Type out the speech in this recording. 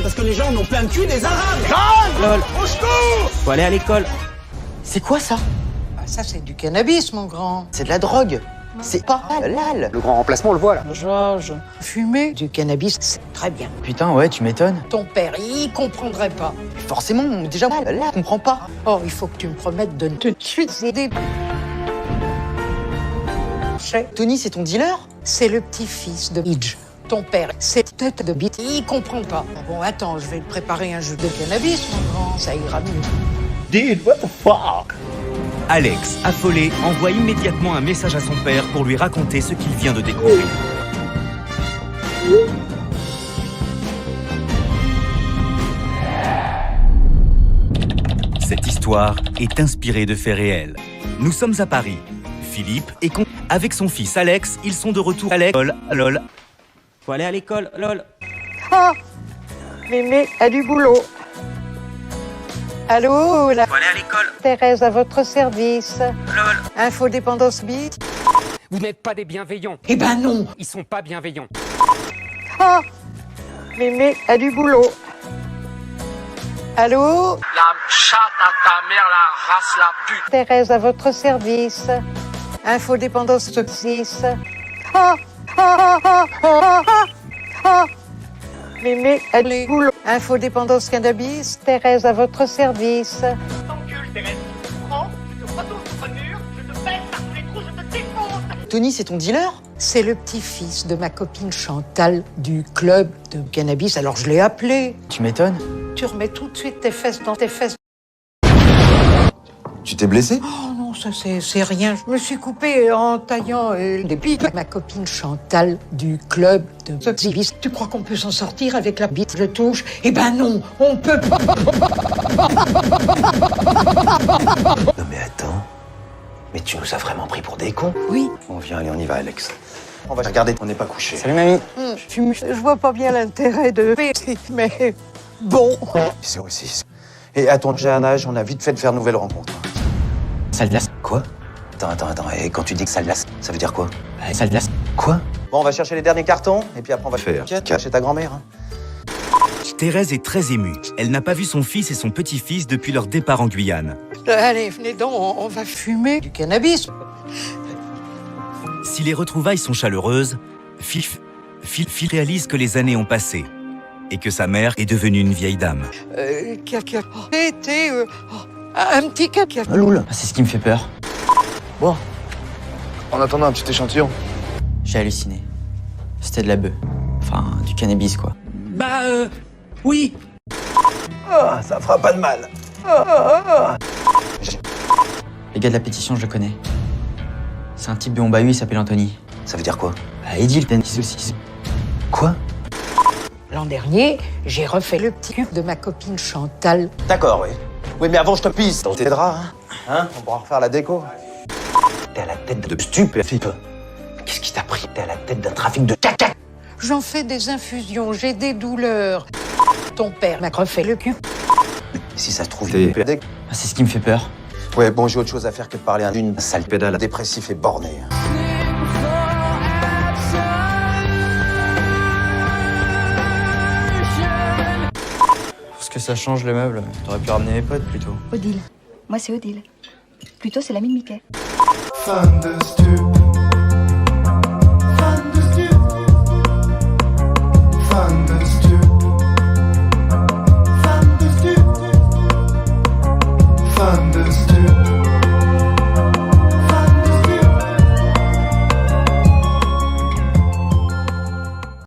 parce que les gens n'ont plein de cul des Arabes. Lol. Au secours! Faut aller à l'école. C'est quoi ça? Ça, c'est du cannabis, mon grand. C'est de la drogue. C'est pas halal. Le grand remplacement, on le voit là. Georges, fumer du cannabis, c'est très bien. Putain, ouais, tu m'étonnes. Ton père, il comprendrait pas. Forcément, déjà, là, je comprends pas. Oh, il faut que tu me promettes de ne te suicider. Tony, c'est ton dealer? C'est le petit-fils de Midge. Ton père, c'est tête de bite, il comprend pas. Bon, attends, je vais te préparer un jus de cannabis, mon grand, ça ira mieux. Dude, what the fuck? Alex, affolé, envoie immédiatement un message à son père pour lui raconter ce qu'il vient de découvrir. Cette histoire est inspirée de faits réels. Nous sommes à Paris. Philippe est avec son fils Alex, ils sont de retour à l'école. Lol. Faut aller à l'école, lol. Ah, Mémé a du boulot. Allô, la Faut aller à l'école. Thérèse à votre service. Lol. Infodépendance bite. Vous n'êtes pas des bienveillants. Eh ben non. Ils sont pas bienveillants. Ah, Mémé a du boulot. Allô, La chatte à ta mère, la race, la pute. Thérèse à votre service. Infodépendance 6. Ah, ah, ah, ah, ah, ah. Mémé a du boulot. Infodépendance cannabis. Thérèse à votre service. T'encules, Thérèse. Tu comprends? Je te retourne ton mur, je te pèse par tous les trous, je te défonce. Tony, c'est ton dealer? C'est le petit-fils de ma copine Chantal du club de cannabis. Alors je l'ai appelé. Tu m'étonnes. Tu remets tout de suite tes fesses dans tes fesses. Tu t'es blessé? Oh non, ça c'est rien. Je me suis coupé en taillant des pics. Ma copine Chantal du club de cannabis. Tu crois qu'on peut s'en sortir avec la bite de touche? Eh ben non, on peut pas. Non mais attends. Mais tu nous as vraiment pris pour des cons? Oui. Bon, viens, allez, on y va, Alex. On va regarder, on n'est pas couché. Salut, mamie. Je vois pas bien l'intérêt de... Mais bon. C'est aussi. Et à ton jeune âge, on a vite fait de faire de nouvelles rencontres. Salle glace. Quoi? Attends. Et quand tu dis que ça glace, ça veut dire quoi? Salle glace. Quoi? Bon, on va chercher les derniers cartons, et puis après on va faire. Tiens, chez ta grand-mère. Hein. Thérèse est très émue. Elle n'a pas vu son fils et son petit-fils depuis leur départ en Guyane. Allez, venez donc, on va fumer du cannabis. Si les retrouvailles sont chaleureuses, Phil réalise que les années ont passé et que sa mère est devenue une vieille dame. Caca. Été un petit caca. Loul. C'est ce qui me fait peur. Bon. En attendant un petit échantillon. J'ai halluciné. C'était de la bœuf. Enfin, du cannabis, quoi. Oui. Ah, ça fera pas de mal. Les gars de la pétition, je le connais. C'est un type de Honbahu, il s'appelle Anthony. Ça veut dire quoi? Eddie, le tennis aussi. Quoi? L'an dernier, j'ai refait le petit cul de ma copine Chantal. D'accord, oui. Oui, mais avant, je te pisse dans tes draps, hein? On pourra refaire la déco. T'es à la tête de stupéfiants. Qu'est-ce qui t'a pris? T'es à la tête d'un trafic de caca. J'en fais des infusions, j'ai des douleurs. Ton père m'a refait le cul. Si ça se trouve, C'est ce qui me fait peur. Ouais, bon, j'ai autre chose à faire que de parler à une sale pédale dépressif et borné. Parce que ça change le meuble. T'aurais pu ramener mes potes plutôt. Odile. Moi, c'est Odile. Plutôt, c'est l'ami de Mickey. Thunderstruck.